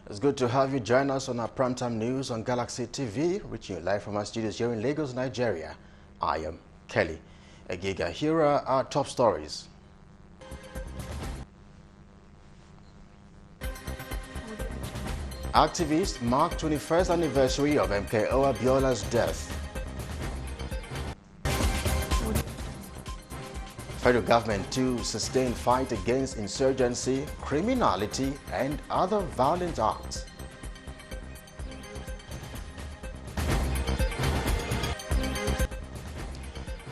It's good to have you join us on our primetime news on Galaxy TV, reaching you live from our studios here in Lagos, Nigeria. I am Kelly Egiga. Here are our top stories. Activists mark 21st anniversary of MKO Abiola's death. Federal government to sustain fight against insurgency, criminality, and other violent acts.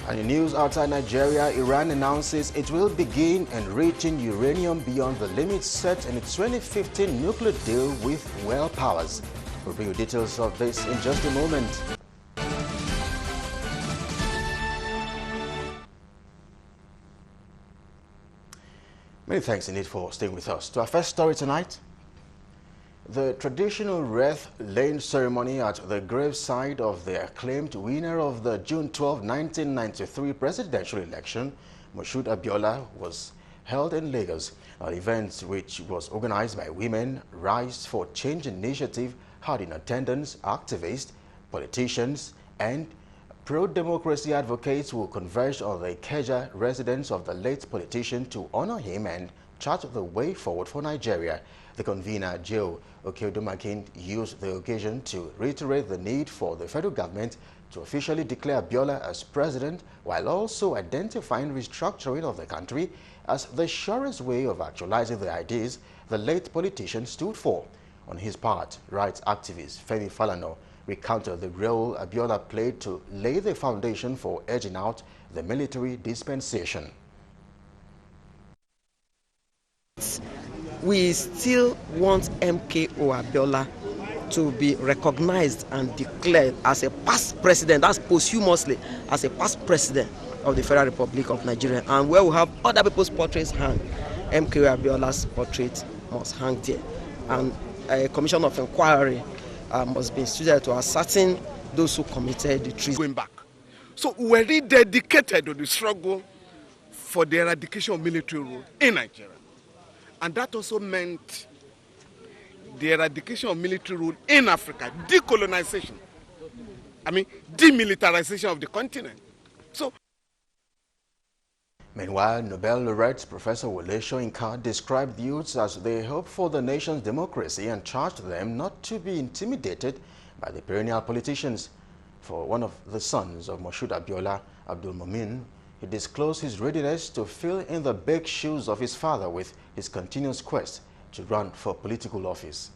And in news outside Nigeria, Iran announces it will begin enriching uranium beyond the limits set in its 2015 nuclear deal with world powers. We'll bring you details of this in just a moment. Many thanks indeed for staying with us. To our first story tonight, the traditional wreath-laying ceremony at the graveside of the acclaimed winner of the June 12, 1993 presidential election, Moshood Abiola, was held in Lagos. An event which was organized by Women Rise for Change Initiative had in attendance activists, politicians, and pro-democracy advocates who converged on the Ikeja residence of the late politician to honor him and chart the way forward for Nigeria. The convener, Joe Okeodomakin, used the occasion to reiterate the need for the federal government to officially declare Abiola as president, while also identifying restructuring of the country as the surest way of actualizing the ideas the late politician stood for. On his part, rights activist Femi Falana recounted the role Abiola played to lay the foundation for edging out the military dispensation. We still want MKO Abiola to be recognized and declared as a past president, that's posthumously, as a past president of the Federal Republic of Nigeria. And where we have other people's portraits hang, MKO Abiola's portrait must hang there. And a commission of inquiry must be instituted to ascertain those who committed the treason. Going back. So we were really dedicated to the struggle for the eradication of military rule in Nigeria. And that also meant the eradication of military rule in Africa, decolonization. I mean, demilitarization of the continent. So, meanwhile, Nobel laureate Professor Wole Soyinka described the youths as they hope for the nation's democracy and charged them not to be intimidated by the perennial politicians. For one of the sons of Moshood Abiola, Abdul Mumin, he disclosed his readiness to fill in the big shoes of his father with his continuous quest to run for political office.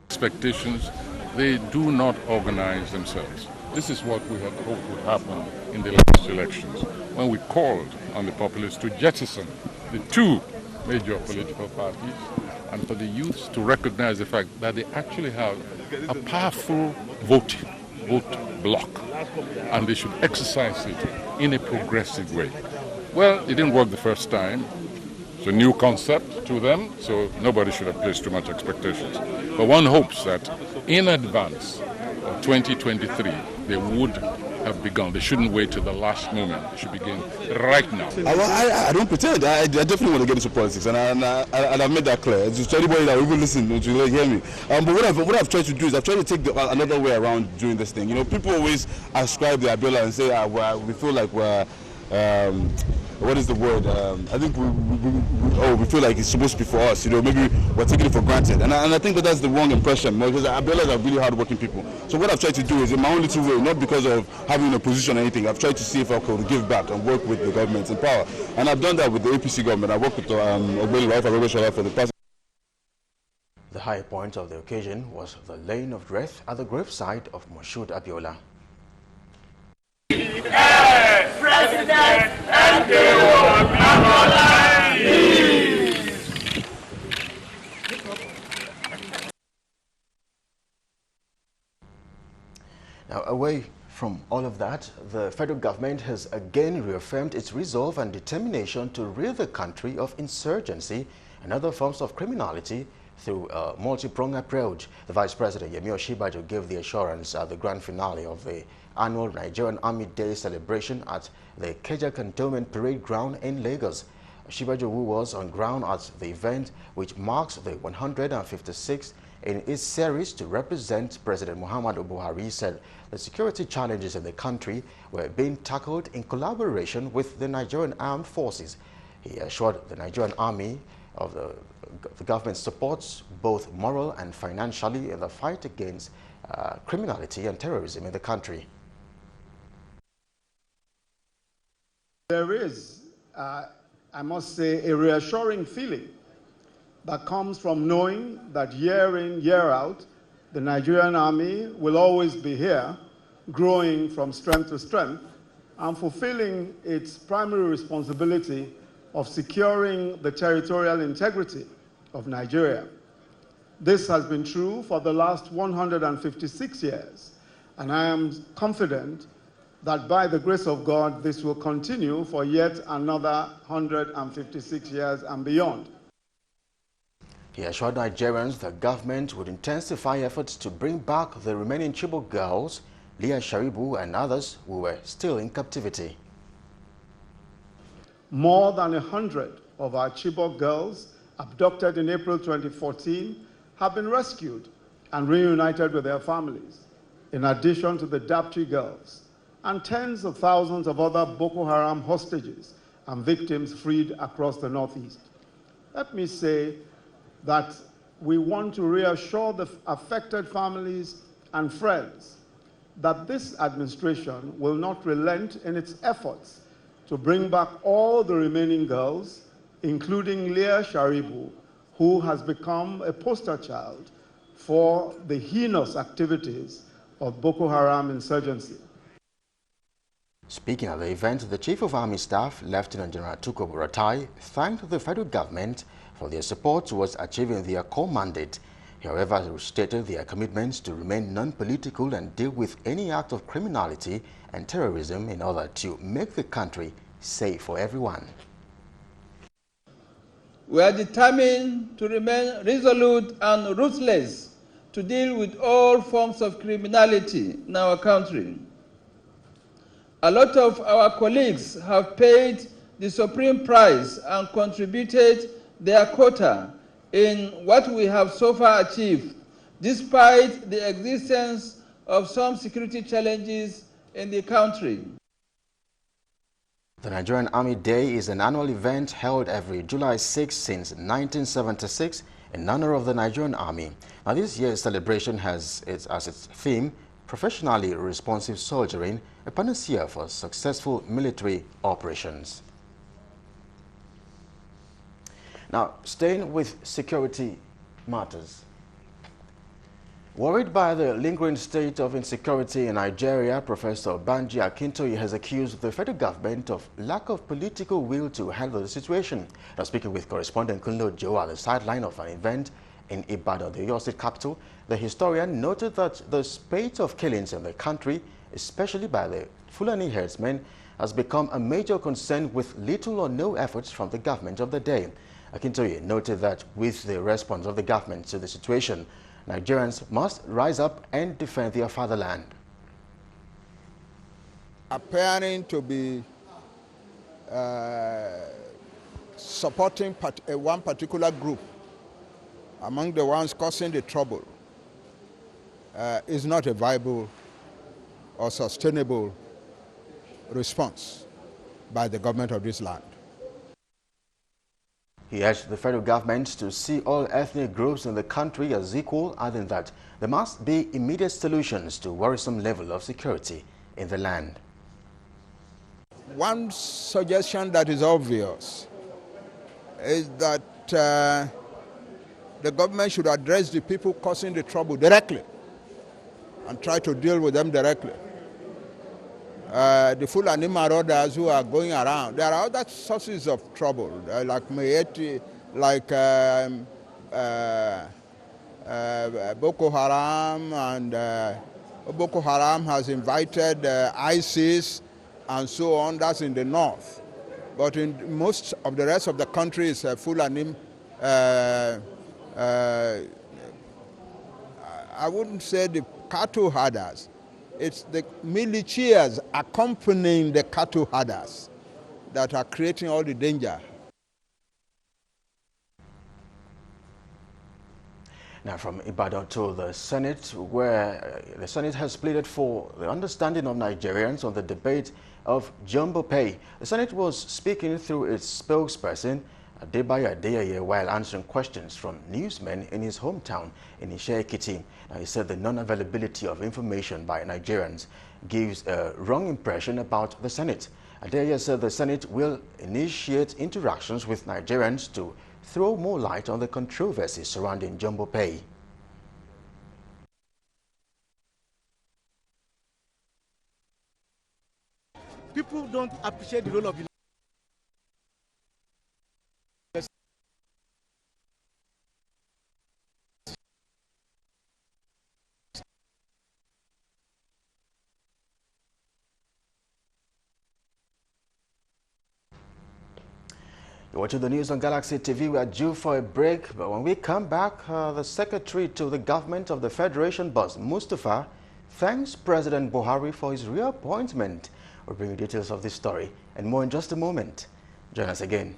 Expectations, they do not organize themselves. This is what we had hoped would happen in the last elections, when we called on the populace to jettison the two major political parties and for the youths to recognize the fact that they actually have a powerful vote block and they should exercise it in a progressive way. Well, it didn't work the first time. It's a new concept to them, so nobody should have placed too much expectations. But one hopes that in advance of 2023, they would have begun. They shouldn't wait till the last moment. They should begin right now. I don't pretend. I definitely want to get into politics, and I've made that clear. It's to anybody that will even listen to hear me. But what I've tried to do is I've tried to take another way around doing this thing. You know, people always ascribe the Abiola and say we feel like we're what is the word? I think we feel like it's supposed to be for us. You know, maybe we're taking it for granted, and I think that's the wrong impression, because Abiolas are really hardworking people. So what I've tried to do is, in my own little way, not because of having a position or anything, I've tried to see if I could give back and work with the government in power, and I've done that with the APC government. I worked with for the past. The high point of the occasion was the laying of wreath at the graveside of Moshood Abiola. President Now, away from all of that, the federal government has again reaffirmed its resolve and determination to rid the country of insurgency and other forms of criminality Through a multi-pronged approach, the Vice President Yemi Osinbajo gave the assurance at the grand finale of the annual Nigerian Army Day celebration at the Ikeja Cantonment Parade Ground in Lagos. Osinbajo, who was on ground at the event, which marks the 156th in its series to represent President Muhammadu Buhari, said the security challenges in the country were being tackled in collaboration with the Nigerian Armed Forces. He assured the Nigerian Army of the government supports both moral and financially in the fight against criminality and terrorism in the country. There is, I must say, a reassuring feeling that comes from knowing that year in, year out, the Nigerian Army will always be here, growing from strength to strength, and fulfilling its primary responsibility of securing the territorial integrity of Nigeria. This has been true for the last 156 years, and I am confident that by the grace of God, this will continue for yet another 156 years and beyond. He assured Nigerians the government would intensify efforts to bring back the remaining Chibok girls, Leah Sharibu and others who were still in captivity. More than 100 of our Chibok girls abducted in April 2014 have been rescued and reunited with their families, in addition to the Dapchi girls and tens of thousands of other Boko Haram hostages and victims freed across the Northeast. Let me say that we want to reassure the affected families and friends that this administration will not relent in its efforts to bring back all the remaining girls, including Leah Sharibu, who has become a poster child for the heinous activities of Boko Haram insurgency. Speaking at the event, the Chief of Army Staff, Lieutenant General Tuko Buratai, thanked the federal government for their support towards achieving their core mandate. He, however, stated their commitment to remain non-political and deal with any act of criminality and terrorism in order to make the country safe for everyone. We are determined to remain resolute and ruthless to deal with all forms of criminality in our country. A lot of our colleagues have paid the supreme price and contributed their quota in what we have so far achieved, despite the existence of some security challenges in the country. The Nigerian Army Day is an annual event held every July 6 since 1976 in honor of the Nigerian Army. Now, this year's celebration has as its theme, Professionally Responsive Soldiering, a panacea for successful military operations. Now, staying with security matters. Worried by the lingering state of insecurity in Nigeria, Professor Banji Akintoye has accused the federal government of lack of political will to handle the situation. Now, speaking with correspondent Kunle Joe at the sideline of an event in Ibadan, the Oyo State capital, the historian noted that the spate of killings in the country, especially by the Fulani herdsmen, has become a major concern with little or no efforts from the government of the day. Akintoye noted that with the response of the government to the situation, Nigerians must rise up and defend their fatherland. Appearing to be supporting one particular group among the ones causing the trouble is not a viable or sustainable response by the government of this land. He urged the federal government to see all ethnic groups in the country as equal, adding that there must be immediate solutions to worrisome level of security in the land. One suggestion that is obvious is that the government should address the people causing the trouble directly and try to deal with them directly. The Fulani marauders who are going around, there are other sources of trouble, like Mayeti, like Boko Haram, and Boko Haram has invited ISIS and so on. That's in the north. But in most of the rest of the country is Fulani I wouldn't say the cattle herders. It's the militias accompanying the cattle herders that are creating all the danger. Now from Ibadan to the Senate, where the Senate has pleaded for the understanding of Nigerians on the debate of jumbo pay. The Senate was speaking through its spokesperson, Adebayo Adeyeye, while answering questions from newsmen in his hometown in Ishe-Ekiti. Now, he said the non-availability of information by Nigerians gives a wrong impression about the Senate. Adeyeye said the Senate will initiate interactions with Nigerians to throw more light on the controversy surrounding jumbo pay. People don't appreciate the role of the You're watching the news on Galaxy TV. We are due for a break, but when we come back, the Secretary to the Government of the Federation, Boss Mustafa, thanks President Buhari for his reappointment. We'll bring you details of this story and more in just a moment. Join us again.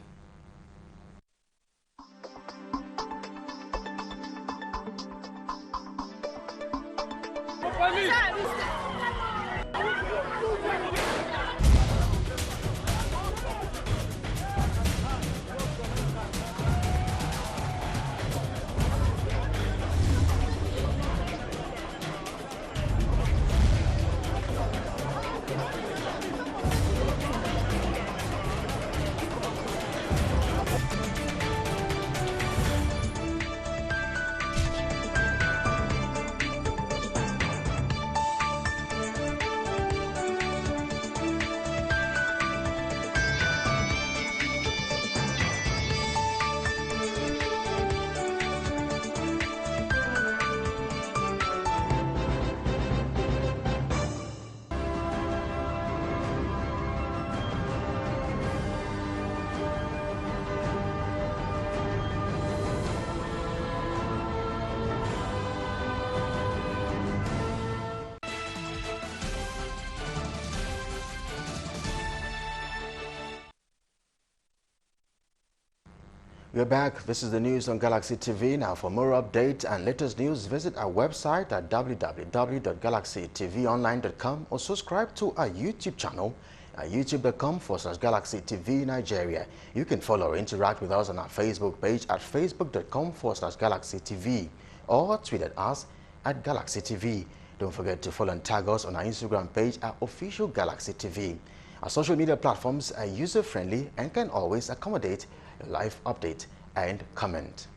We're back. This is the news on Galaxy TV. Now, for more updates and latest news, visit our website at www.galaxytvonline.com or subscribe to our YouTube channel at youtube.com/Galaxy TV Nigeria. You can follow or interact with us on our Facebook page at facebook.com/Galaxy TV or tweet at us at Galaxy TV. Don't forget to follow and tag us on our Instagram page at Official Galaxy TV. Our social media platforms are user-friendly and can always accommodate live update and comment.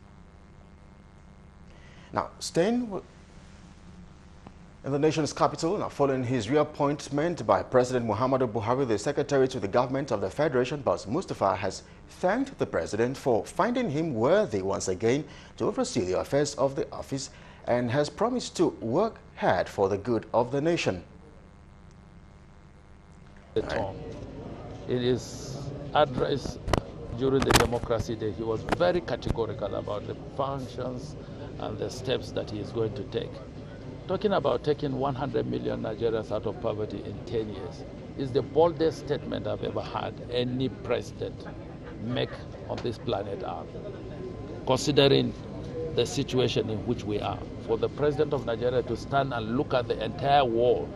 Now, staying in the nation's capital, now following his reappointment by President Muhammadu Buhari, the Secretary to the Government of the Federation, Boss Mustafa, has thanked the President for finding him worthy once again to oversee the affairs of the office and has promised to work hard for the good of the nation. It is addressed during the Democracy Day. He was very categorical about the functions and the steps that he is going to take. Talking about taking 100 million Nigerians out of poverty in 10 years is the boldest statement I've ever had any president make on this planet Earth. Considering the situation in which we are, for the president of Nigeria to stand and look at the entire world,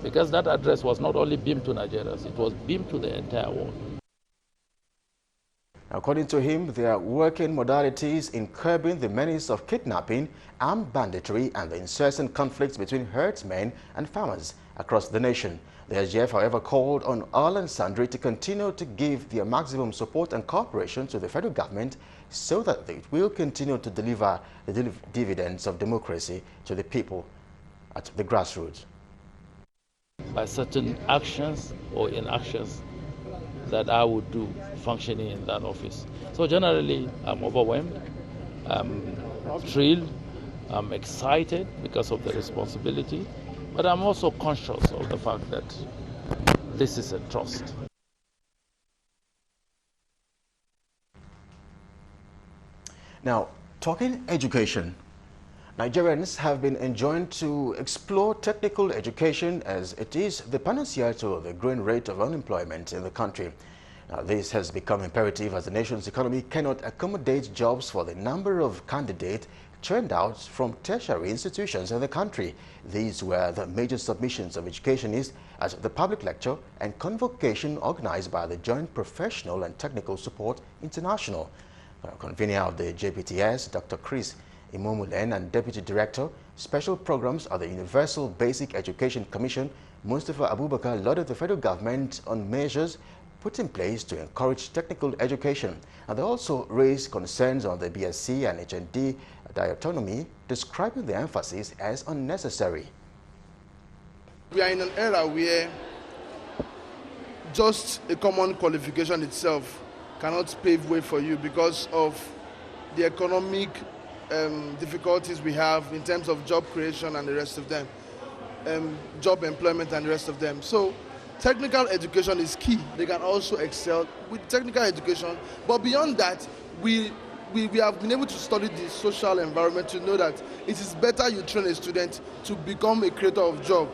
because that address was not only beamed to Nigerians, it was beamed to the entire world. According to him, there are working modalities in curbing the menace of kidnapping, armed banditry, and the incessant conflicts between herdsmen and farmers across the nation. The SGF, however, called on all and sundry to continue to give their maximum support and cooperation to the federal government so that it will continue to deliver the dividends of democracy to the people at the grassroots. By certain actions or inactions that I would do functioning in that office. So generally, I'm overwhelmed, I'm thrilled, I'm excited because of the responsibility, but I'm also conscious of the fact that this is a trust. Now, Talking education, Nigerians have been enjoined to explore technical education as it is the panacea to the growing rate of unemployment in the country. Now, this has become imperative as the nation's economy cannot accommodate jobs for the number of candidates churned out from tertiary institutions in the country. These were the major submissions of educationists at the public lecture and convocation organized by the Joint Professional and Technical Support International. Convener of the JPTS, Dr. Chris Imomulen, and Deputy Director, Special Programs of the Universal Basic Education Commission, Mustafa Abubakar, lauded the federal government on measures put in place to encourage technical education. And they also raised concerns on the BSc and HND dichotomy, describing the emphasis as unnecessary. We are in an era where just a common qualification itself cannot pave way for you because of the economic difficulties we have in terms of job creation and the rest of them, job employment and the rest of them. So technical education is key. They can also excel with technical education, but beyond that, we have been able to study the social environment to know that it is better you train a student to become a creator of job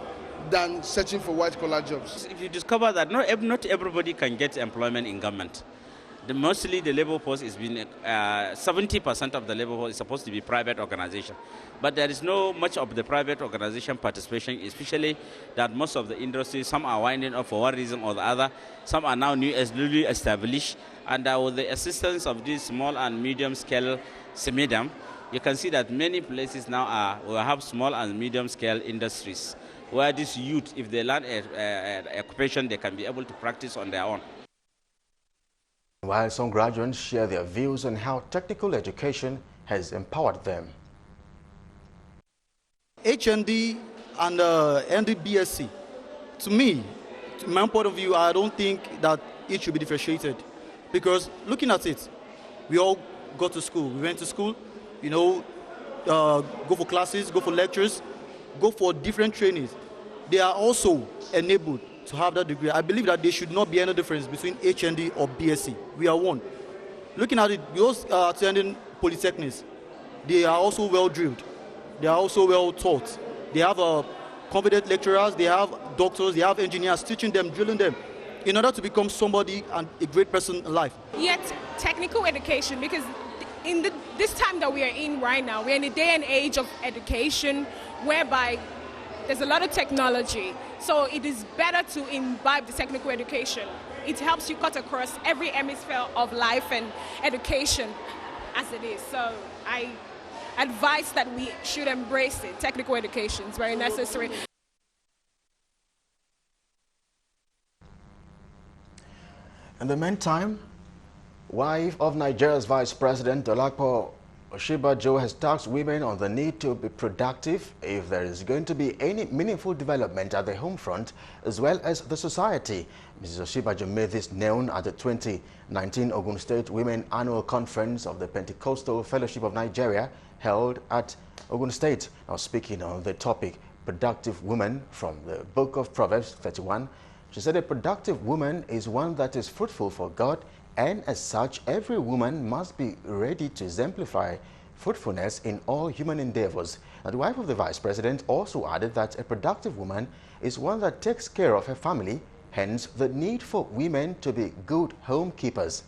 than searching for white-collar jobs. If you discover that not everybody can get employment in government, mostly the labor force is being 70% of the labor force is supposed to be private organization, but there is no much of the private organization participation, especially that most of the industries, some are winding up for one reason or the other, some are now newly established, and with the assistance of this small and medium scale SMEDAM, you can see that many places now will have small and medium scale industries where these youth, if they learn an occupation, they can be able to practice on their own. While some graduates share their views on how technical education has empowered them. HND and NDBSc, to me, to my point of view, I don't think that it should be differentiated. Because looking at it, we all go to school. We went to school, you know, go for classes, go for lectures, go for different trainings. They are also enabled to have that degree. I believe that there should not be any difference between HND or BSc. We are one. Looking at it, those attending polytechnics, they are also well drilled. They are also well taught. They have competent lecturers, they have doctors, they have engineers teaching them, drilling them, in order to become somebody and a great person in life. Yet, technical education, because in this time that we are in right now, we're in a day and age of education whereby there's a lot of technology. So it is better to imbibe the technical education. It helps you cut across every hemisphere of life and education as it is. So I advise that we should embrace it. Technical education is very necessary. In the meantime, wife of Nigeria's Vice President Dolapo Osinbajo has tasked women on the need to be productive if there is going to be any meaningful development at the home front as well as the society. Mrs. Osinbajo made this known at the 2019 Ogun State Women Annual Conference of the Pentecostal Fellowship of Nigeria held at Ogun State. Now, speaking on the topic, productive woman, from the book of Proverbs 31, she said a productive woman is one that is fruitful for God, and as such, every woman must be ready to exemplify fruitfulness in all human endeavors. And the wife of the Vice President also added that a productive woman is one that takes care of her family, hence the need for women to be good homekeepers.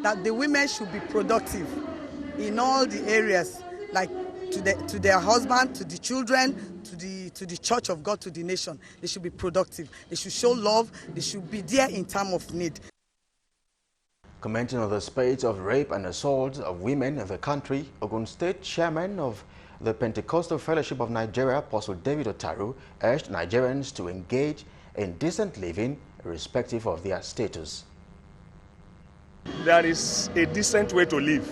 That the women should be productive in all the areas, like to their husband, to the children, to the church of God, to the nation. They should be productive. They should show love. They should be there in time of need. Commenting on the spate of rape and assault of women in the country, Ogun State Chairman of the Pentecostal Fellowship of Nigeria, Apostle David Otaru, urged Nigerians to engage in decent living irrespective of their status. There is a decent way to live.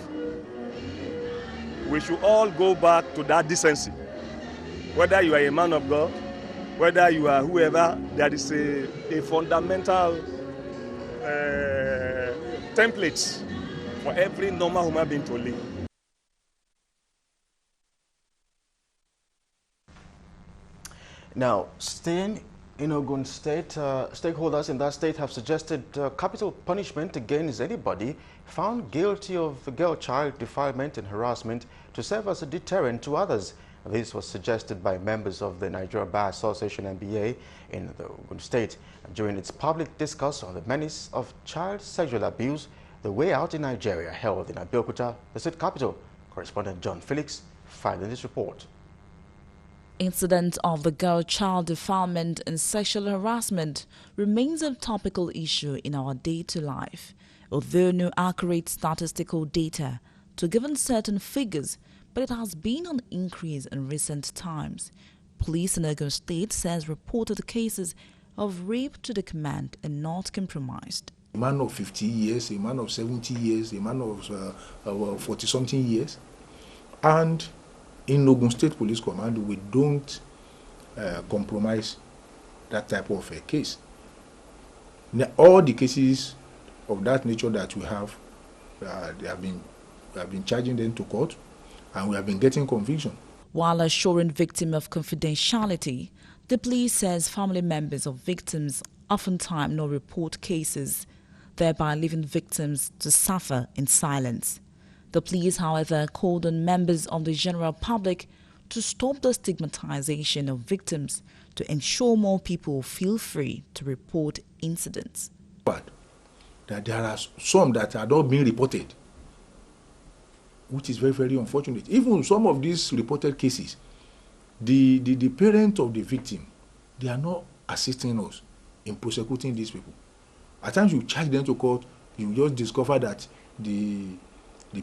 We should all go back to that decency. Whether you are a man of God, whether you are whoever, there is a fundamental template for every normal human being to live. Now, staying in Ogun State, stakeholders in that state have suggested capital punishment against anybody found guilty of girl child defilement and harassment to serve as a deterrent to others. This was suggested by members of the Nigeria Bar Association NBA in the Ogun State during its public discourse on the menace of child sexual abuse, the way out in Nigeria, held in Abeokuta, the state capital. Correspondent John Felix filed in this report. Incident of the girl-child defilement and sexual harassment remains a topical issue in our day-to-day life, although no accurate statistical data to give certain figures, but it has been on increase in recent times. Police in Ogun State says reported cases of rape to the command and not compromised. A man of 50 years, a man of 70 years, a man of 40-something years, and in Ogun State Police Command, we don't compromise that type of a case. Now, all the cases of that nature that we have, we have been charging them to court, and we have been getting conviction. While assuring victims of confidentiality, the police says family members of victims oftentimes not report cases, thereby leaving victims to suffer in silence. The police, however, called on members of the general public to stop the stigmatization of victims to ensure more people feel free to report incidents. But that there are some that are not being reported, which is very, very unfortunate. Even some of these reported cases, the parent of the victim, they are not assisting us in prosecuting these people. At times you charge them to court, you just discover that the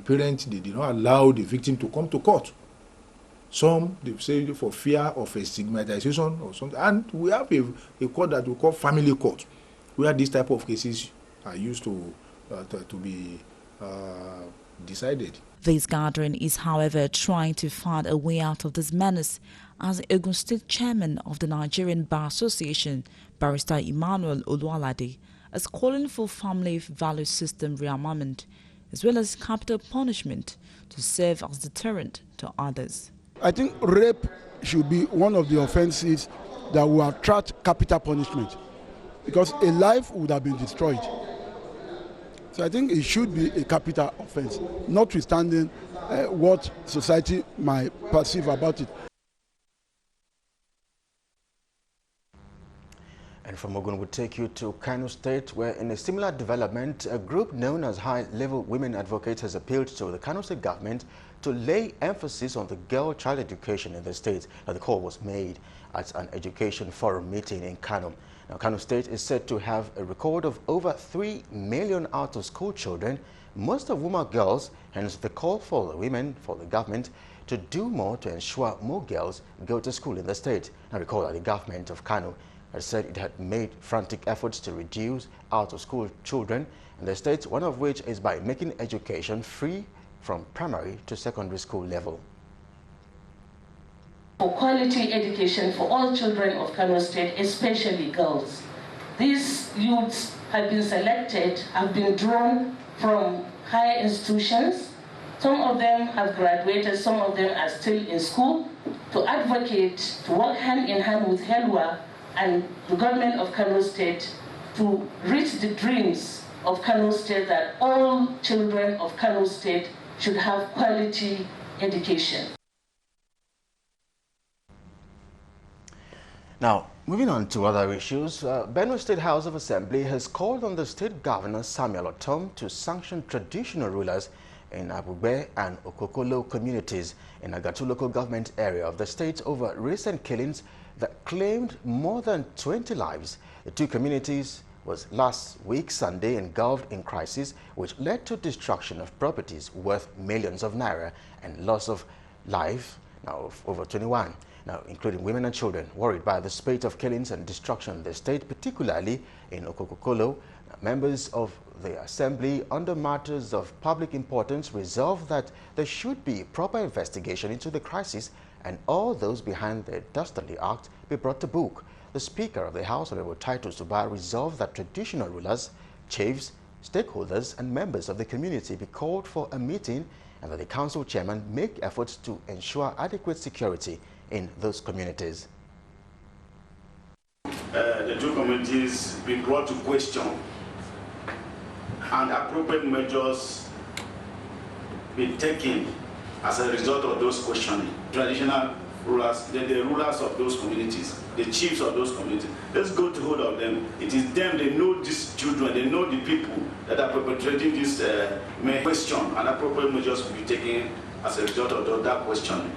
parents, they did not allow the victim to come to court. Some, they say for fear of a stigmatization or something. And we have a court that we call family court, where these type of cases are used to be decided. This gathering is, however, trying to find a way out of this menace, as the Ogun State chairman of the Nigerian Bar Association, Barrister Emmanuel Oluwalade, is calling for family value system rearmament, as well as capital punishment to serve as deterrent to others. I think rape should be one of the offenses that will attract capital punishment, because a life would have been destroyed. So I think it should be a capital offense, notwithstanding what society might perceive about it. And from Ogun, we'll take you to Kano State, where in a similar development, a group known as High-Level Women Advocates has appealed to the Kano State government to lay emphasis on the girl-child education in the state. Now, the call was made at an education forum meeting in Kano. Now, Kano State is said to have a record of over 3 million out-of-school children, most of whom are girls, hence the call for the government to do more to ensure more girls go to school in the state. Now, recall that the government of Kano had said it had made frantic efforts to reduce out-of-school children in the state, one of which is by making education free from primary to secondary school level. For quality education for all children of Kano State, especially girls. These youths have been selected, have been drawn from higher institutions. Some of them have graduated, some of them are still in school, to advocate, to work hand in hand with HELWA and the government of Kano State to reach the dreams of Kano State, that all children of Kano State should have quality education. Now, moving on to other issues, Benue State House of Assembly has called on the state governor Samuel Otom to sanction traditional rulers in Abugbe and Okokolo communities in Agatu local government area of the state over recent killings that claimed more than 20 lives. The two communities was last week Sunday engulfed in crisis, which led to destruction of properties worth millions of naira and loss of life. now of over 21, now including women and children, worried by the spate of killings and destruction in the state, particularly in Okokokolo. Members of the Assembly, under matters of public importance, resolved that there should be proper investigation into the crisis and all those behind the dastardly act be brought to book. The Speaker of the House, Honorable Titus Suba, resolved that traditional rulers, chiefs, stakeholders and members of the community be called for a meeting and that the council chairman make efforts to ensure adequate security in those communities. The two communities be brought to question and appropriate measures be taken as a result of those questioning. Traditional rulers, the rulers of those communities, the chiefs of those communities, let's go to hold of them. It is them, they know these children, they know the people that are perpetrating this question, and appropriate measures will be taken as a result of that questioning.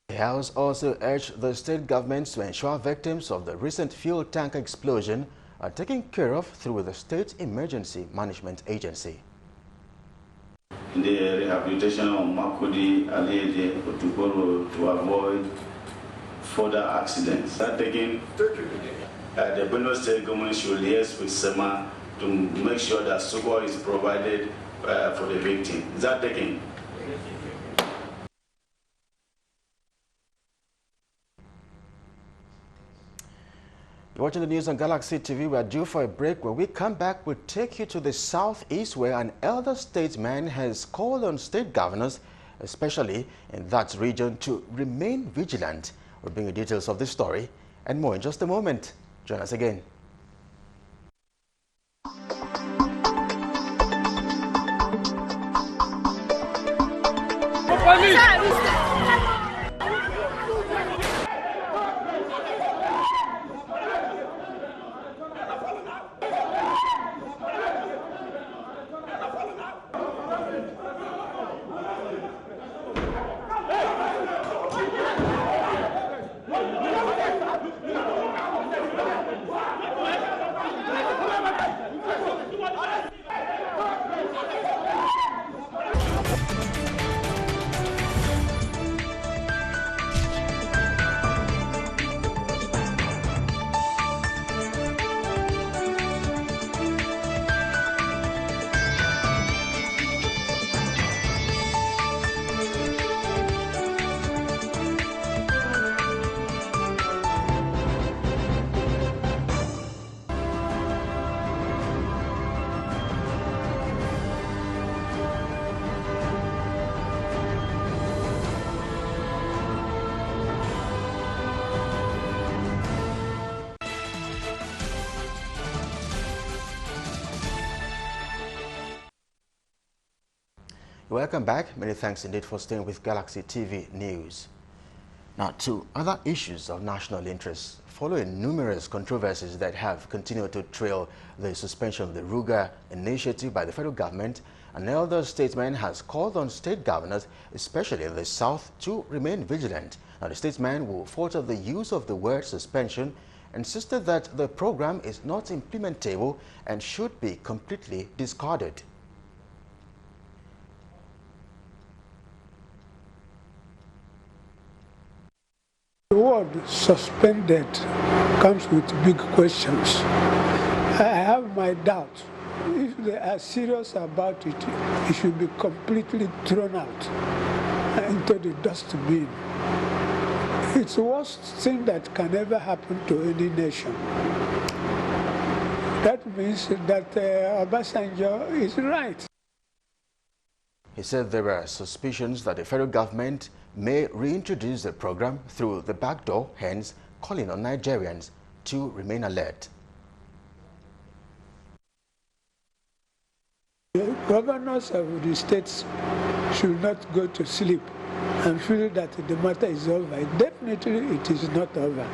The House also urged the state governments to ensure victims of the recent fuel tanker explosion are taken care of through the State Emergency Management Agency. In the rehabilitation of Makudi, Alede, Otuboro to avoid further accidents. That taking, the Benue State government should liaise with SEMA to make sure that support is provided for the victim. Is that taking? You're watching the news on Galaxy TV. We are due for a break. When we come back, we'll take you to the southeast, where an elder statesman has called on state governors, especially in that region, to remain vigilant. We'll bring you details of this story and more in just a moment. Join us again. Welcome back. Many thanks indeed for staying with Galaxy TV News. Now to other issues of national interest. Following numerous controversies that have continued to trail the suspension of the Ruga initiative by the federal government, an elder statesman has called on state governors, especially in the south, to remain vigilant. Now the statesman will falter the use of the word suspension, insisted that the program is not implementable and should be completely discarded. The word suspended comes with big questions. I have my doubts. If they are serious about it, it should be completely thrown out into the dustbin. It's the worst thing that can ever happen to any nation. That means that Obasanjo is right. He said there were suspicions that the federal government may reintroduce the program through the back door, hence calling on Nigerians to remain alert. The governors of the states should not go to sleep and feel that the matter is over. Definitely it is not over.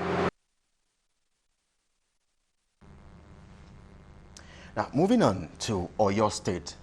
Now, moving on to Oyo State.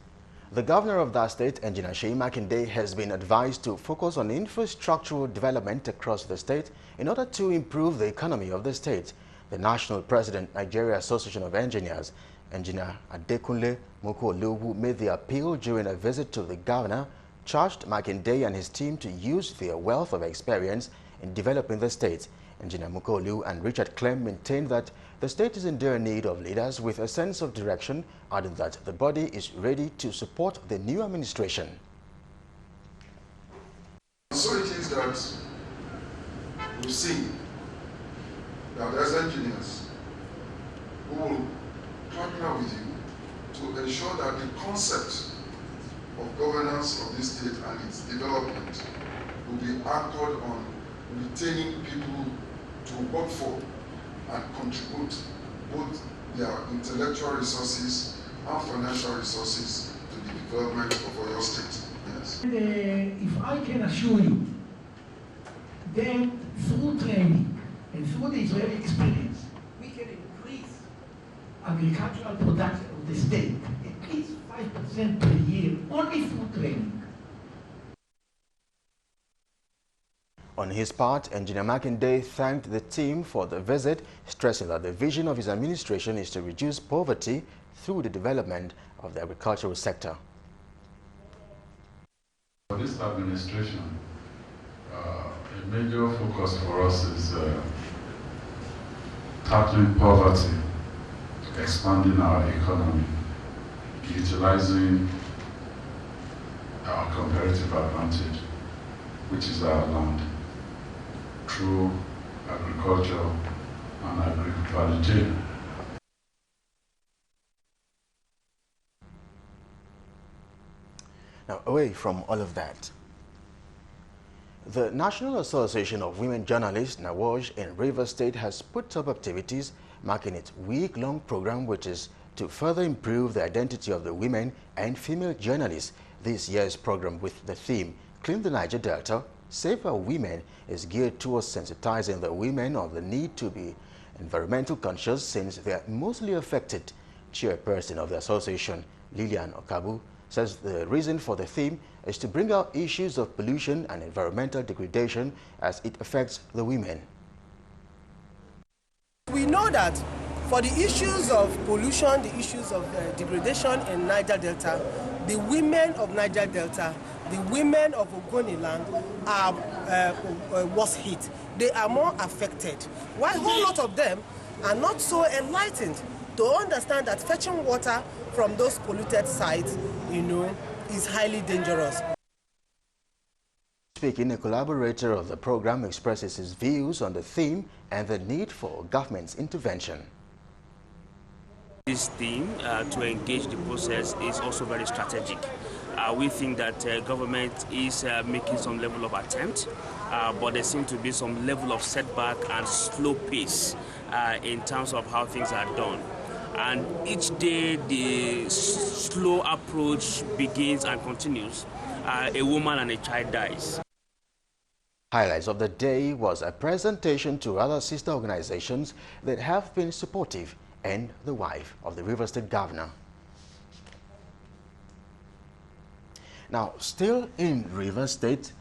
The governor of that state, Engineer Seyi Makinde, has been advised to focus on infrastructural development across the state in order to improve the economy of the state. The national president, Nigeria Association of Engineers, Engineer Adekunle Mokolowu, made the appeal during a visit to the governor charged Makinde and his team to use their wealth of experience in developing the state. Engineer Mukolu and Richard Clem maintained that the state is in dire need of leaders with a sense of direction, adding that the body is ready to support the new administration. So it is that we see that as engineers who will partner with you to ensure that the concept of governance of this state and its development will be anchored on retaining people to work for and contribute both their intellectual resources and financial resources to the development of Oyo State. Yes. If I can assure you, then through training and through the Israeli experience, we can increase agricultural production of the state at least 5% per year, only through training. On his part, Engineer Makinde thanked the team for the visit, stressing that the vision of his administration is to reduce poverty through the development of the agricultural sector. For this administration, a major focus for us is tackling poverty, expanding our economy, utilizing our comparative advantage, which is our land, through agriculture and agri-value chain. Now, away from all of that, the National Association of Women Journalists, NAWOJ, in Rivers State has put up activities marking its week-long program, which is to further improve the identity of the women and female journalists. This year's program, with the theme Clean the Niger Delta, Safer Women, is geared towards sensitizing the women of the need to be environmental conscious since they are mostly affected. Chairperson of the association, Lillian Okabu, says the reason for the theme is to bring out issues of pollution and environmental degradation as it affects the women. We know that for the issues of pollution, the issues of degradation in Niger Delta, the women of Niger Delta, the women of Ogoniland are worse hit. They are more affected. While a whole lot of them are not so enlightened to understand that fetching water from those polluted sites, is highly dangerous. Speaking, a collaborator of the program expresses his views on the theme and the need for government's intervention. This theme to engage the process is also very strategic. We think that government is making some level of attempt, but there seems to be some level of setback and slow pace in terms of how things are done. And each day the slow approach begins and continues. A woman and a child dies. Highlights of the day was a presentation to other sister organizations that have been supportive and the wife of the Rivers State Governor. Now, still in Rivers State,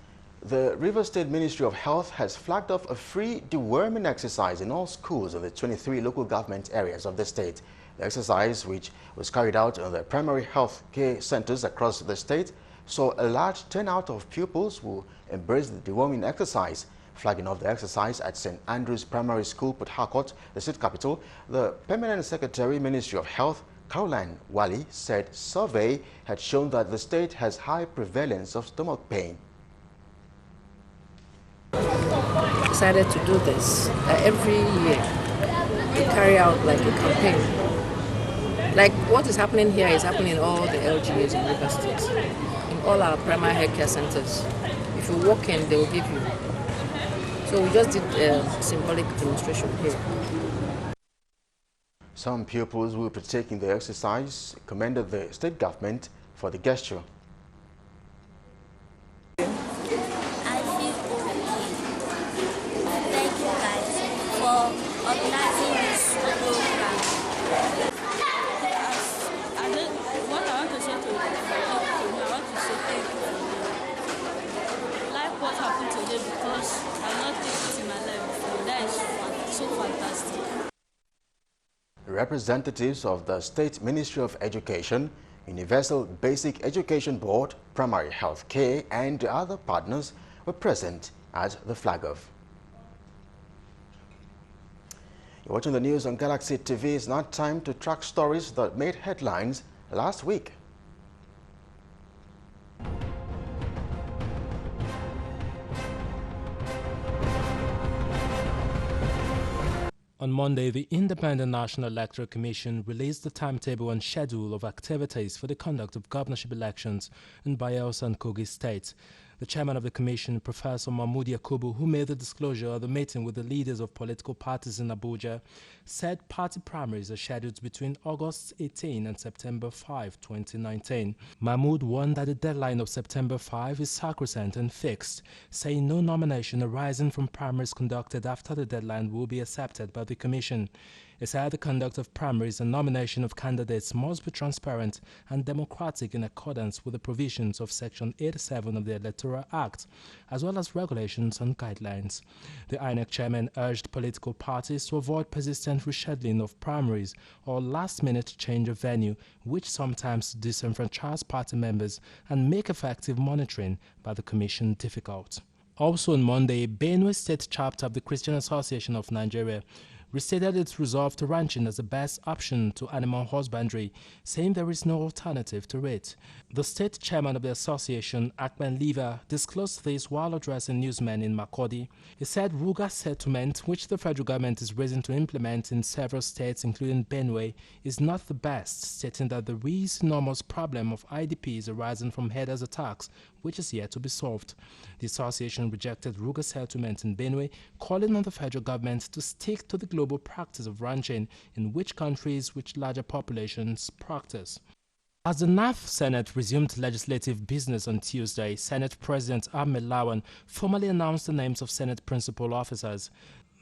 the Rivers State Ministry of Health has flagged off a free deworming exercise in all schools in the 23 local government areas of the state. The exercise, which was carried out in the primary health care centers across the state, saw a large turnout of pupils who embraced the deworming exercise. Flagging off the exercise at St. Andrew's Primary School, Port Harcourt, the state capital, the Permanent Secretary, Ministry of Health, Caroline Wally, said survey had shown that the state has high prevalence of stomach pain. Decided to do this every year. We carry out like a campaign. Like what is happening here is happening in all the LGAs in Rivers State, in all our primary health care centers. If you walk in, they will give you. So we just did a symbolic demonstration here. Some pupils who partake in the exercise commended the state government for the gesture. I feel okay. Thank you guys for organizing this program. What I want to say to you, I want to say thank you. Like what happened today, because I've not taken it in my life before. That is so fantastic. Representatives of the State Ministry of Education, Universal Basic Education Board, Primary Health Care, and other partners were present at the flag-off. You're watching the news on Galaxy TV. It's now time to track stories that made headlines last week. On Monday, the Independent National Electoral Commission released the timetable and schedule of activities for the conduct of governorship elections in Bayelsa and Kogi states. The chairman of the commission, Professor Mahmoud Yakubu, who made the disclosure at the meeting with the leaders of political parties in Abuja, said party primaries are scheduled between August 18 and September 5, 2019. Mahmoud warned that the deadline of September 5 is sacrosanct and fixed, saying no nomination arising from primaries conducted after the deadline will be accepted by the commission. He said the conduct of primaries and nomination of candidates must be transparent and democratic in accordance with the provisions of Section 87 of the Electoral Act, as well as regulations and guidelines. The INEC chairman urged political parties to avoid persistent rescheduling of primaries or last-minute change of venue, which sometimes disenfranchise party members and make effective monitoring by the commission difficult. Also on Monday, Benue State chapter of the Christian Association of Nigeria restated its resolve to ranching as the best option to animal husbandry, saying there is no alternative to it. The state chairman of the association, Akman Liva, disclosed this while addressing newsmen in Makurdi. He said Ruga settlement, which the federal government is raising to implement in several states, including Benue, is not the best, stating that there is enormous problem of IDPs arising from herders' attacks, which is yet to be solved. The association rejected Ruga settlement in Benue, calling on the federal government to stick to the global practice of ranching in which countries with larger populations practice. As the 9th Senate resumed legislative business on Tuesday, Senate President Ahmed Lawan formally announced the names of Senate principal officers.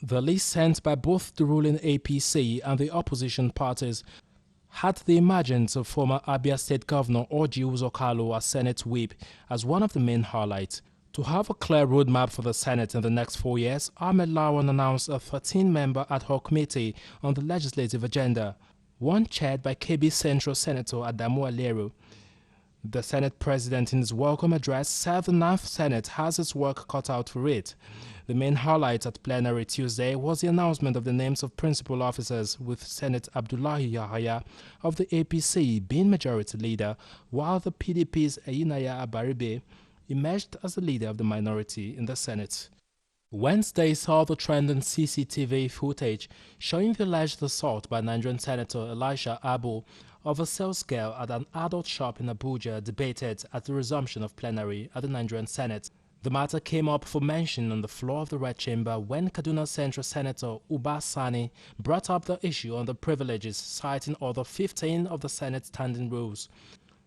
The list sent by both the ruling APC and the opposition parties had the emergence of former Abia State Governor Orji Uzokalo as Senate Whip as one of the main highlights. To have a clear roadmap for the Senate in the next 4 years, Ahmed Lawan announced a 13-member ad hoc committee on the legislative agenda, one chaired by KB Central Senator Adamu Aleru. The Senate President in his welcome address said the 9th Senate has its work cut out for it. The main highlight at plenary Tuesday was the announcement of the names of principal officers, with Senate Abdullahi Yahaya of the APC being majority leader, while the PDP's Ayinaya Abaribe emerged as the leader of the minority in the Senate. Wednesday saw the trending CCTV footage showing the alleged assault by Nigerian Senator Elisha Abu of a sales girl at an adult shop in Abuja debated at the resumption of plenary at the Nigerian Senate. The matter came up for mention on the floor of the Red Chamber when Kaduna Central Senator Uba Sani brought up the issue on the privileges, citing all 15 of the Senate standing rules.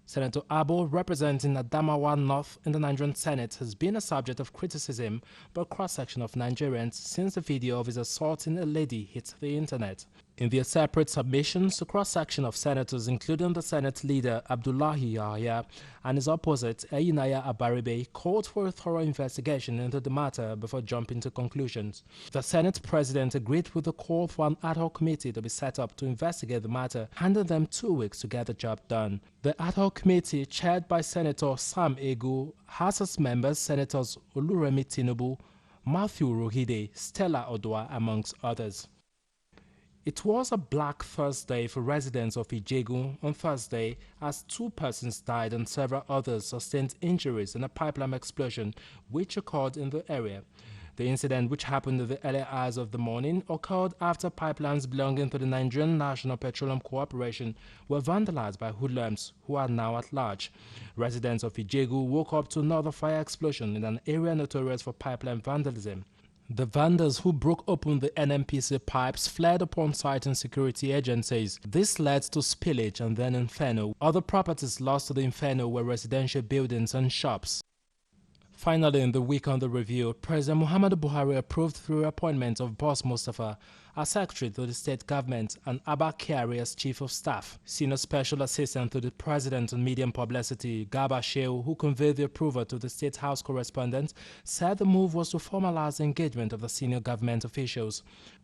Senator Abu, representing Adamawa North in the Nigerian Senate, has been a subject of criticism by a cross-section of Nigerians since the video of his assaulting a lady hit the internet. In their separate submissions, the cross-section of senators, including the Senate leader Abdullahi Yahya and his opposite Ayinaya Abaribe, called for a thorough investigation into the matter before jumping to conclusions. The Senate President agreed with the call for an ad hoc committee to be set up to investigate the matter, handing them 2 weeks to get the job done. The ad hoc committee, chaired by Senator Sam Egu, has as members Senators Oluremi Tinubu, Matthew Rohide, Stella Odwa, amongst others. It was a Black Thursday for residents of Ijegun on Thursday as 2 persons died and several others sustained injuries in a pipeline explosion which occurred in the area. The incident, which happened in the early hours of the morning, occurred after pipelines belonging to the Nigerian National Petroleum Corporation were vandalized by hoodlums who are now at large. Residents of Ijegun woke up to another fire explosion in an area notorious for pipeline vandalism. The vandals who broke open the NNPC pipes fled upon citing security agencies. This led to spillage and then inferno. Other properties lost to the inferno were residential buildings and shops. Finally, in the week under review, President Muhammadu Buhari approved the reappointment of Boss Mustafa as Secretary to the State Government and Abba Kyari as Chief of Staff. Senior Special Assistant to the President on Media and Publicity, Garba Shehu, who conveyed the approval to the State House correspondent, said the move was to formalize the engagement of the senior government officials.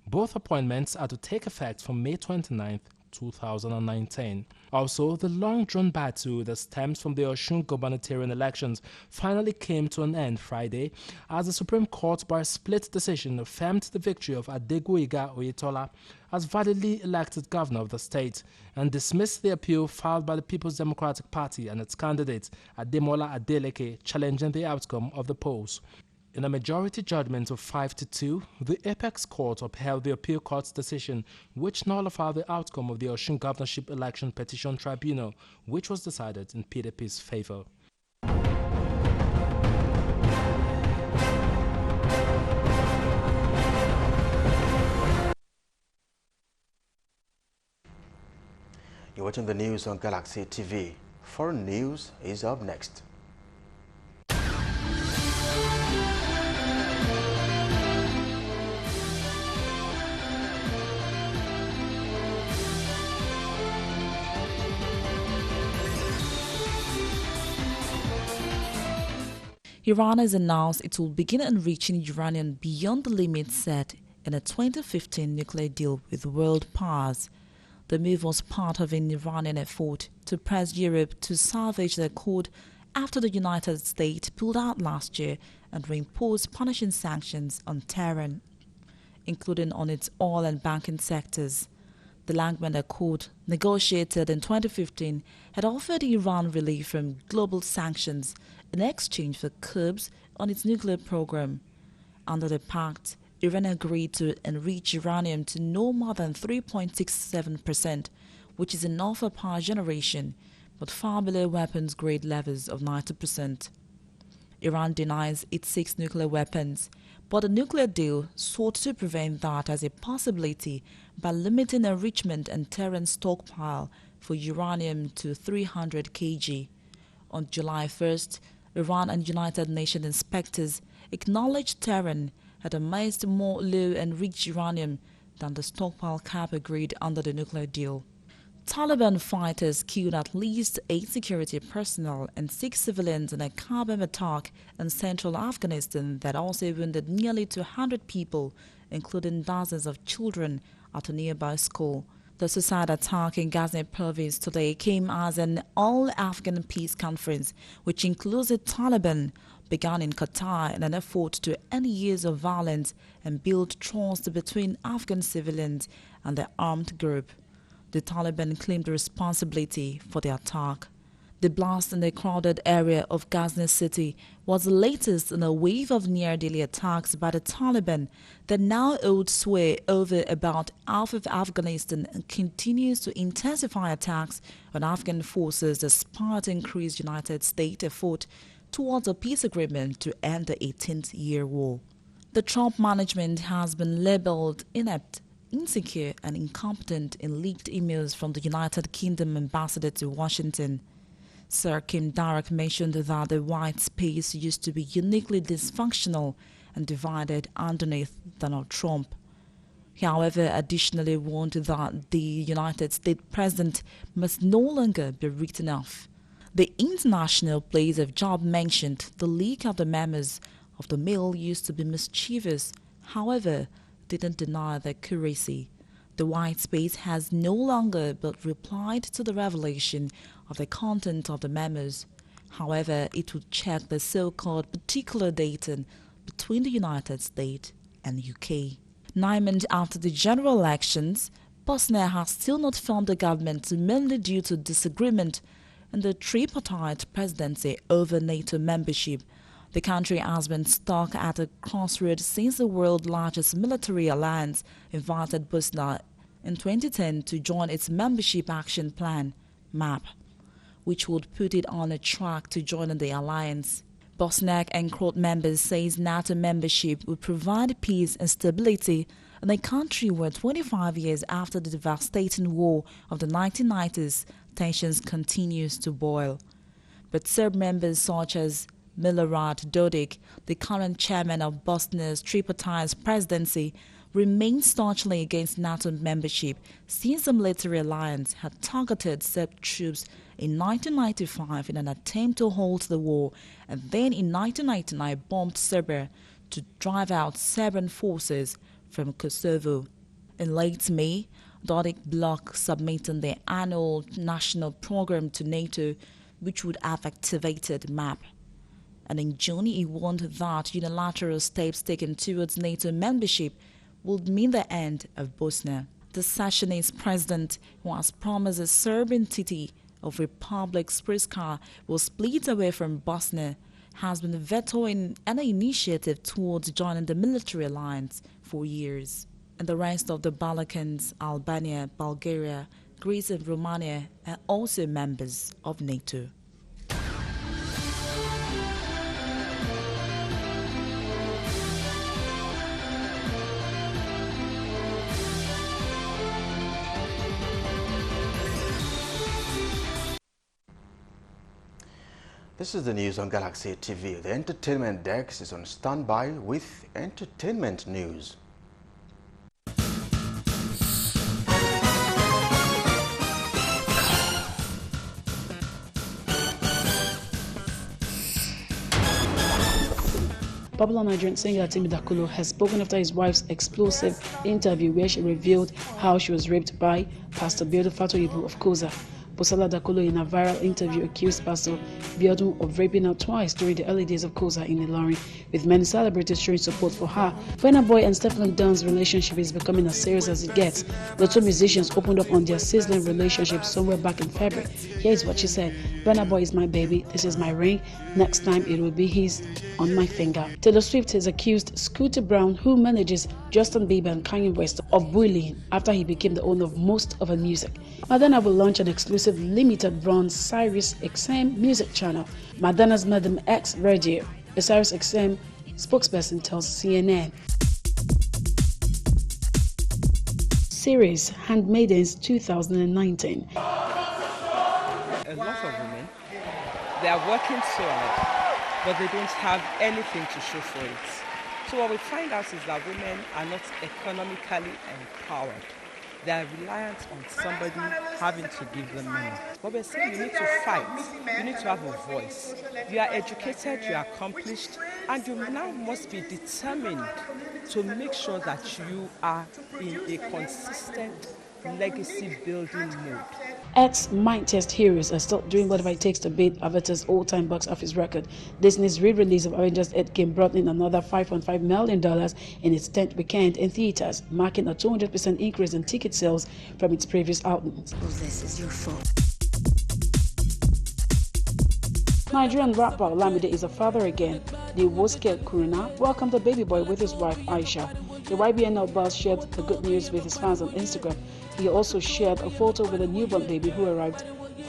Both appointments are to take effect from May 29th, 2019. Also, the long-drawn battle that stems from the Osun gubernatorial elections finally came to an end Friday as the Supreme Court, by a split decision, affirmed the victory of Adegoyiga Oyetola as validly elected governor of the state and dismissed the appeal filed by the People's Democratic Party and its candidate Ademola Adeleke challenging the outcome of the polls. In a majority judgment of 5-2, the Apex Court upheld the appeal court's decision, which nullified the outcome of the Osun Governorship Election Petition Tribunal, which was decided in PDP's favor. You're watching the news on Galaxy TV. Foreign news is up next. Iran has announced it will begin enriching uranium beyond the limits set in a 2015 nuclear deal with world powers. The move was part of an Iranian effort to press Europe to salvage the accord after the United States pulled out last year and reimposed punishing sanctions on Tehran, including on its oil and banking sectors. The Langman Accord, negotiated in 2015, had offered Iran relief from global sanctions in exchange for curbs on its nuclear program. Under the pact, Iran agreed to enrich uranium to no more than 3.67%, which is enough for power generation, but far below weapons-grade levels of 90%. Iran denies it seeks nuclear weapons, but the nuclear deal sought to prevent that as a possibility by limiting enrichment and Tehran's stockpile for uranium to 300 kg. On July 1st, Iran and United Nations inspectors acknowledged Tehran had amassed more low-enriched uranium than the stockpile cap agreed under the nuclear deal. Taliban fighters killed at least 8 security personnel and 6 civilians in a car bomb attack in central Afghanistan that also wounded nearly 200 people, including dozens of children, at a nearby school. The suicide attack in Ghazni province today came as an all-Afghan peace conference, which includes the Taliban, began in Qatar in an effort to end years of violence and build trust between Afghan civilians and the armed group. The Taliban claimed responsibility for the attack. The blast in the crowded area of Ghazni city was the latest in a wave of near-daily attacks by the Taliban that now hold sway over about half of Afghanistan and continues to intensify attacks on Afghan forces despite increased United States effort towards a peace agreement to end the 18th-year war. The Trump management has been labeled inept, insecure and incompetent in leaked emails from the United Kingdom ambassador to Washington. Sir Kim Darroch mentioned that the white space used to be uniquely dysfunctional and divided underneath Donald Trump. He, however, additionally warned that the United States president must no longer be written off. The international place of job mentioned the leak of the memos of the mail used to be mischievous, however, didn't deny the accuracy. The white space has no longer but replied to the revelation of the content of the memos. However, it would check the so-called particular data between the United States and UK. 9 months after the general elections, Bosnia has still not formed a government, mainly due to disagreement in the tripartite presidency over NATO membership. The country has been stuck at a crossroads since the world's largest military alliance invited Bosnia in 2010 to join its Membership Action Plan, MAP, which would put it on a track to join the alliance. Bosniak and Croat members says NATO membership would provide peace and stability in a country where 25 years after the devastating war of the 1990s, tensions continues to boil. But Serb members such as Milorad Dodik, the current chairman of Bosnia's tripartite presidency, remained staunchly against NATO membership since the military alliance had targeted Serb troops in 1995 in an attempt to halt the war, and then in 1999 bombed Serbia to drive out Serbian forces from Kosovo. In late May, Nordic bloc submitting their annual national program to NATO, which would have activated MAP. And in June, he warned that unilateral steps taken towards NATO membership would mean the end of Bosnia. The Sassanese president, who has promised a Serb entity of Republic Srpska will split away from Bosnia, has been vetoing any initiative towards joining the military alliance for years. And the rest of the Balkans, Albania, Bulgaria, Greece and Romania are also members of NATO. This is the news on Galaxy TV. The entertainment desk is on standby with entertainment news. Popular Nigerian singer Timi Dakolo has spoken after his wife's explosive interview where she revealed how she was raped by Pastor Biodun Fatoyibo of Koza. Bosala Dakolo, in a viral interview, accused Pastor Biodun of raping her twice during the early days of Koza in Ilorin, with many celebrities showing support for her. Burna Boy and Stephen Dunn's relationship is becoming as serious as it gets. The two musicians opened up on their sizzling relationship somewhere back in February. Here's what she said: "Burna Boy is my baby. This is my ring. Next time it will be his on my finger." Taylor Swift has accused Scooter Braun, who manages Justin Bieber and Kanye West, of bullying after he became the owner of most of her music. Madonna will launch an exclusive limited run Sirius XM music channel, Madonna's Madam X Radio. The Sirius XM spokesperson tells CNN. Series Handmaidens 2019. A lot of women, they are working so hard, but they don't have anything to show for it. So what we find out is that women are not economically empowered. They are reliant on somebody having to give them money. But we're saying you need to fight, you need to have a voice. You are educated, you are accomplished, and you now must be determined to make sure that you are in a consistent legacy building mode. Ex-mightiest heroes are still doing whatever it takes to beat Avatar's all-time box office record. Disney's re-release of Avengers Endgame brought in another $5.5 million in its 10th weekend in theaters, marking a 200% increase in ticket sales from its previous outings. This is your fault. Nigerian rapper Olamide is a father again. The Woske Kuruna welcomed a baby boy with his wife Aisha. The YBNL boss shared the good news with his fans on Instagram. He also shared a photo with a newborn baby who arrived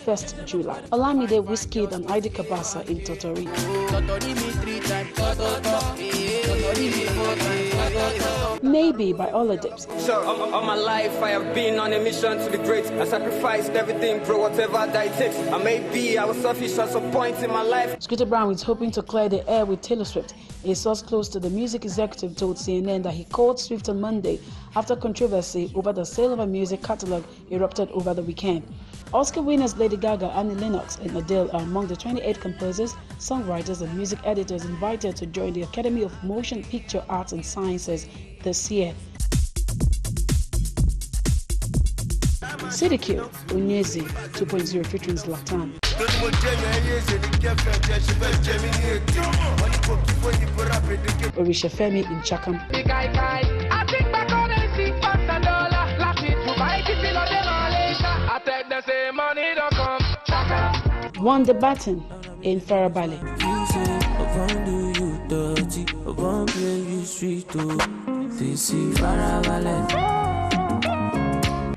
1st July. Olamide, Wizkid and Idi Kabasa in Totori. Maybe by Oladips. Sure, all my life I have been on a mission to be great. I sacrificed everything, bro, whatever that it takes. I may be, I was selfish at some point in my life. Scooter Braun is hoping to clear the air with Taylor Swift. A source close to the music executive told CNN that he called Swift on Monday after controversy over the sale of a music catalog erupted over the weekend. Oscar winners Lady Gaga, Annie Lennox and Adele are among the 28 composers, songwriters and music editors invited to join the Academy of Motion Picture Arts and Sciences this year. CDQ, Unyezi 2.0 featuring Zlatan. Orisha Femi in Chakam. Won the baton in Farabale.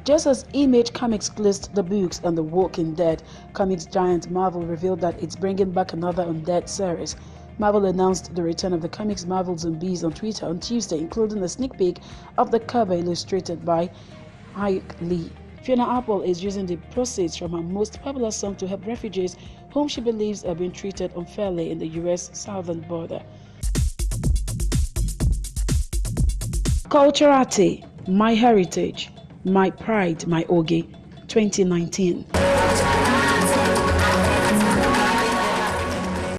Just as Image Comics glazed the books on The Walking Dead, comics giant Marvel revealed that it's bringing back another Undead series. Marvel announced the return of the comics Marvel Zombies on Twitter on Tuesday, including a sneak peek of the cover illustrated by Ike Lee. Fiona Apple is using the proceeds from her most popular song to help refugees whom she believes are being treated unfairly in the U.S. southern border. Culturati, My Heritage, My Pride, My Ogi, 2019.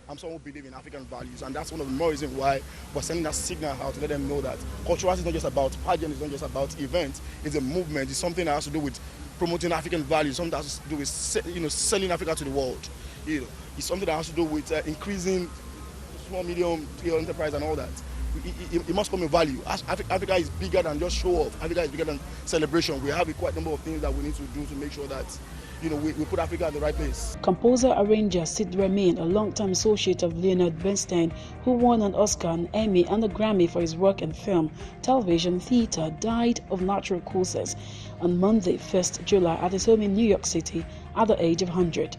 I'm someone who believes in African African values, and that's one of the more reasons why we're sending that signal out to let them know that cultural is not just about pageant, it's not just about events, it's a movement, it's something that has to do with promoting African values, something that has to do with selling Africa to the world. It's something that has to do with increasing small, medium scale enterprise and all that. It must come in value. Africa is bigger than just show off. Africa is bigger than celebration. We have a quite number of things that we need to do to make sure that we put Africa at the right place. Composer-arranger Sid Remain, a long-time associate of Leonard Bernstein, who won an Oscar, an Emmy and a Grammy for his work in film, television, theatre, died of natural causes on Monday, 1st July, at his home in New York City at the age of 100.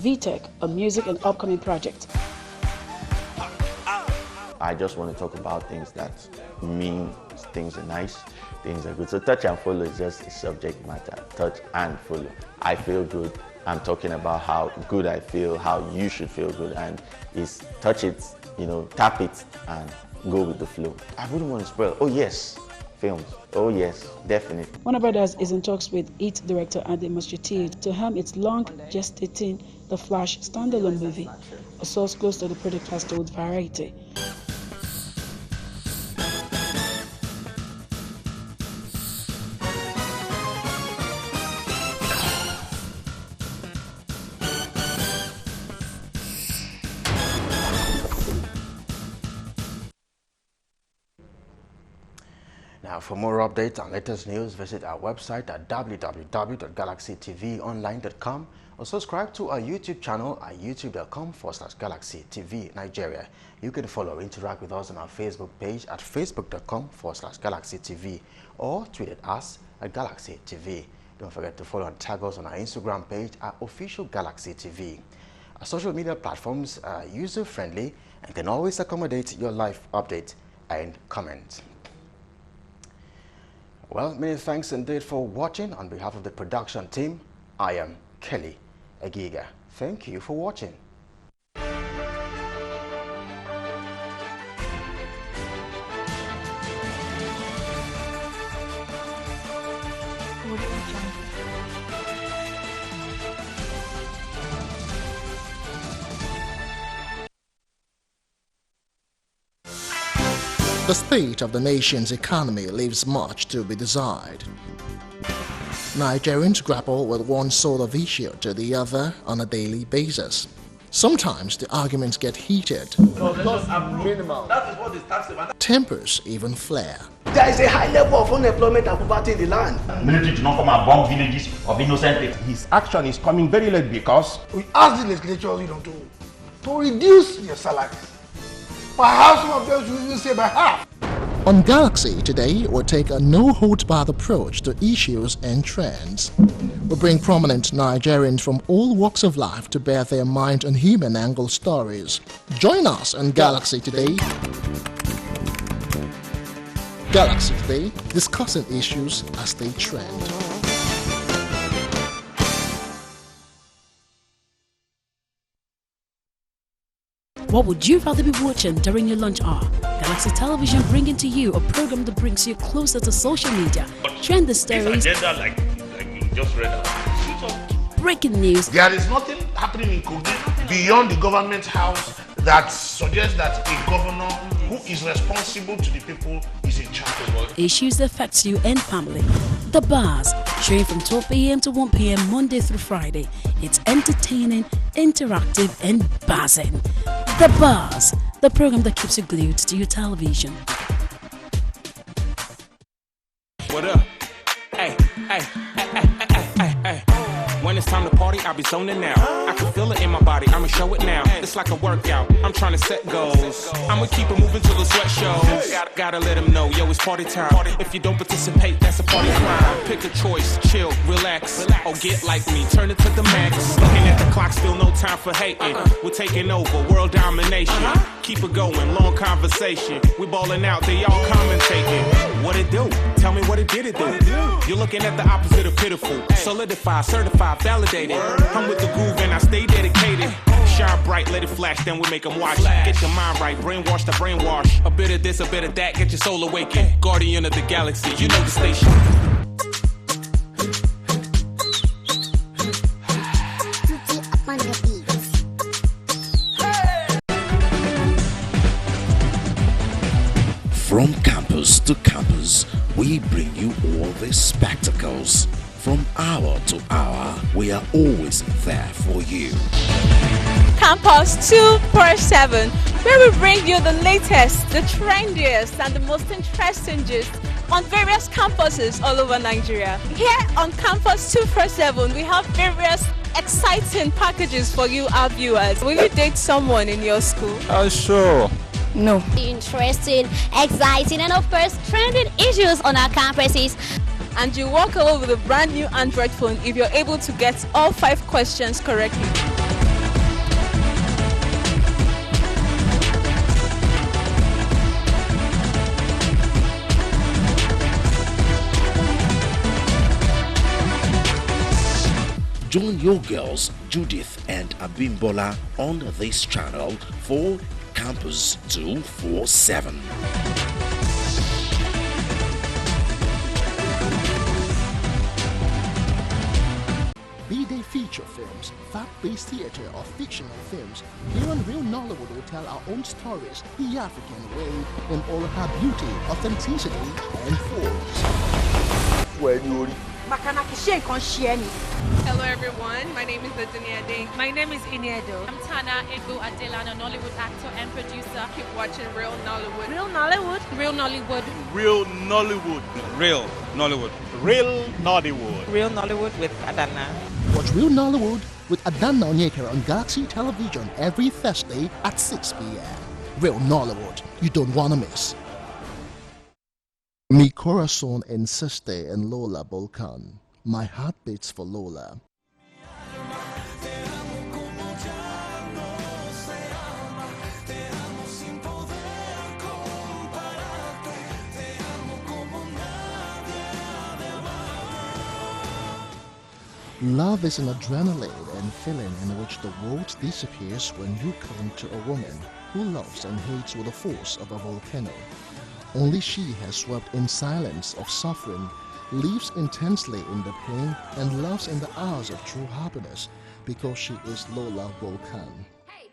VTech, a music and upcoming project. I just want to talk about things that mean things are nice, things are good. So touch and follow is just a subject matter. Touch and follow. I feel good. I'm talking about how good I feel, how you should feel good, and is touch it, tap it and go with the flow. I wouldn't want to spoil. Oh yes, films. Oh yes, definitely. Warner Brothers is in talks with its director Ade Masjid to helm its long gestating The Flash standalone movie. A source close to the project has told Variety. Now, for more updates and latest news, visit our website at www.galaxytvonline.com or subscribe to our YouTube channel at youtube.com/GalaxyTV Nigeria. You can follow or interact with us on our Facebook page at facebook.com/GalaxyTV or tweet at us at GalaxyTV. Don't forget to follow and tag us on our Instagram page at Official Galaxy TV. Our social media platforms are user-friendly and can always accommodate your live update and comment. Well, many thanks indeed for watching. On behalf of the production team, I am Kelly Egiga. Thank you for watching. The state of the nation's economy leaves much to be desired. Nigerians grapple with one sort of issue to the other on a daily basis. Sometimes the arguments get heated. Tempers even flare. There is a high level of unemployment and poverty in the land. Military do not come and bomb villages of innocent people. His action is coming very late because we asked the legislature to reduce their salaries. Perhaps some of them should even say by half. On Galaxy today, we'll take a no-holds-barred approach to issues and trends. We'll bring prominent Nigerians from all walks of life to bear their mind and human angle stories. Join us on Galaxy Today. Galaxy Today, discussing issues as they trend. What would you rather be watching during your lunch hour? Galaxy Television bringing to you a program that brings you closer to social media, trending stories, agenda like you just read out. breaking news. There is nothing happening in Kogi beyond the government house that suggests that a governor who is responsible to the people is in charge of all. Issues that affects you and family. The Bars, showing from 12 a.m. to 1 p.m. Monday through Friday. It's entertaining, interactive, and buzzing. The Bars, the program that keeps you glued to your television. What up? Hey, hey, hey, hey, hey, hey, hey. When it's time to party, I'll be zoning out. I can feel it in my body, I'ma show it now. It's like a workout, I'm trying to set goals. I'ma keep it moving till the sweat shows. Gotta let them know, yo, it's party time. If you don't participate, that's a party crime. Pick a choice, chill, relax, or get like me, turn it to the max. Looking at the clock, still no time for hating. We're taking over, world domination. Keep it going, long conversation. We balling out, they all commentating. What it do? Tell me what it did. You're looking at the opposite of pitiful. Solidify, certified, validated. I'm with the groove and I stay dedicated. Shine bright, let it flash, then we make them watch. Get your mind right, brainwash the brainwash. A bit of this, a bit of that, get your soul awakened. Guardian of the galaxy, you know the station. campus to campus, we bring you all these spectacles. From hour to hour, we are always there for you. Campus 247, where we bring you the latest, the trendiest, and the most interesting gist on various campuses all over Nigeria. Here on Campus 247, we have various exciting packages for you, our viewers. Will you date someone in your school? Sure. No. Interesting, exciting, and of course, trending issues on our campuses. And you walk away with a brand new Android phone if you're able to get all 5 questions correctly. Join your girls Judith and Abimbola on this channel for Campus 247. Be they feature films, fact-based theatre or fictional films, here on Real Nollywood will tell our own stories the African way in all her beauty, authenticity and force. Hello everyone, my name is Aduniade. My name is Iniedo. I'm Tana Ego Adelana, Nollywood actor and producer. Keep watching Real Nollywood. Real Nollywood? Real Nollywood. Real Nollywood. Real Nollywood. Real Nollywood. Real Nollywood with Adana. Watch Real Nollywood with Adana Onyeka on Galaxy Television every Thursday at 6 p.m. Real Nollywood, you don't want to miss. Mi corazón insiste en Lola Volcan. My heart beats for Lola. Love is an adrenaline and feeling in which the world disappears when you cling to a woman who loves and hates with the force of a volcano. Only she has swept in silence of suffering, lives intensely in the pain, and loves in the hours of true happiness because she is Lola Volcan. Hey,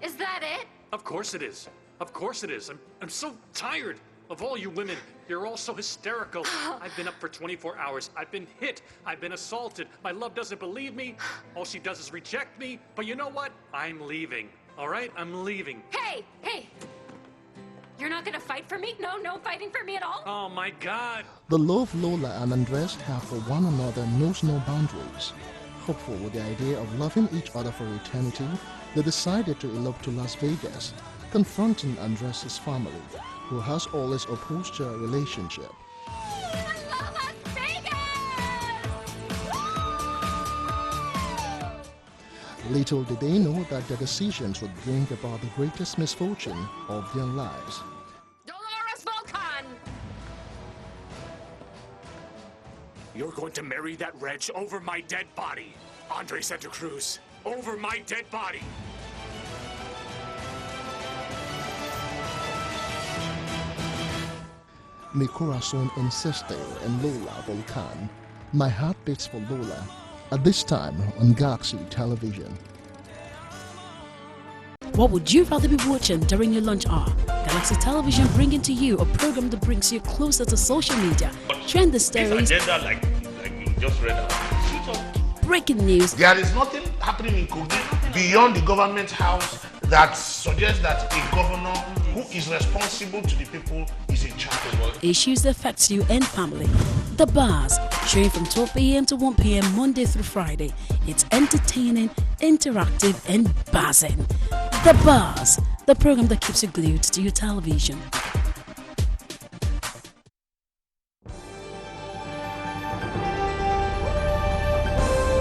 is that it? Of course it is. Of course it is. I'm so tired of all you women. You're all so hysterical. I've been up for 24 hours. I've been hit. I've been assaulted. My love doesn't believe me. All she does is reject me. But you know what? I'm leaving. All right? I'm leaving. Hey! You're not gonna fight for me? No fighting for me at all? Oh my God! The love Lola and Andres have for one another knows no boundaries. Hopeful with the idea of loving each other for eternity, they decided to elope to Las Vegas, confronting Andres' family, who has always opposed their relationship. Little did they know that their decisions would bring about the greatest misfortune of their lives. Dolores Volcan! You're going to marry that wretch over my dead body. Andre Santa Cruz, over my dead body. Mi corazón insiste en Lola Volcan. My heart beats for Lola. At this time on Galaxy Television. What would you rather be watching during your lunch hour? Galaxy Television bringing to you a program that brings you closer to social media, trend stories, agenda like you just read out. Breaking news. There is nothing happening in Kogi beyond the government house that suggests that a governor who is responsible to the people is in charge. Issues that affects you and family. The Bars, showing from 12 p.m. to 1 p.m. Monday through Friday. It's entertaining, interactive, and buzzing. The Bars, the program that keeps you glued to your television.